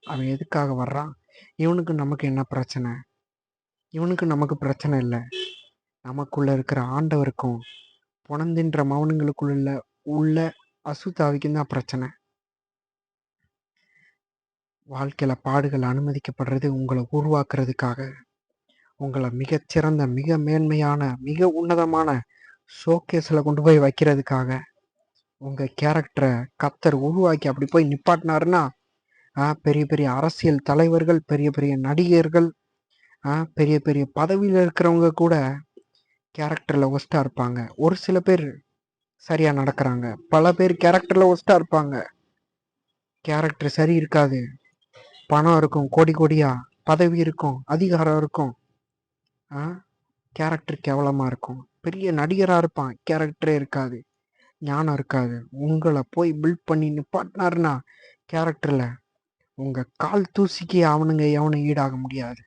அவன் எதுக்காக வர்றான்? இவனுக்கு நமக்கு என்ன பிரச்சனை? இவனுக்கு நமக்கு பிரச்சனை இல்ல. நமக்குள்ள இருக்கிற ஆண்டவருக்கும், பொணந்தின்ற மவனுங்களுக்குள்ள உள்ள அசுத்தாவிக்கும் தான் பிரச்சனை. வாழ்க்கையில பாடுகள் அனுமதிக்கப்படுறது உங்கள உருவாக்குறதுக்காக. உங்கள மிகச்சிறந்த, மிக மேன்மையான, மிக உன்னதமான ஷோகேஸ்ல கொண்டு போய் வைக்கிறதுக்காக. உங்க கேரக்டர கர்த்தர் உருவாக்கி அப்படி போய் நிப்பாட்டினாருன்னா, பெரிய பெரிய அரசியல் தலைவர்கள், பெரிய பெரிய நடிகர்கள், பெரிய பெரிய பதவியில இருக்கிறவங்க கூட கேரக்டர்ல ஒஸ்ட்டா இருப்பாங்க. ஒரு சில பேர் சரியா நடக்குறாங்க. பல பேர் கேரக்டர்ல ஒஸ்ட்டா இருப்பாங்க. கேரக்டர் சரி இருக்காது. பணம் இருக்கும், கோடி கோடியா. பதவி இருக்கும், அதிகாரம் இருக்கும். ஆ கேரக்டர் கேவலமா இருக்கும். பெரிய நடிகரா இருப்பான், கேரக்டரே இருக்காது. ஞானம் இருக்காது. உங்கள போய் பில்ட் பண்ணி நிப்பாட்டினாருன்னா கேரக்டர்ல, உங்க கால் தூசிக்கு அவனுங்க எவனும் ஈடாக முடியாது.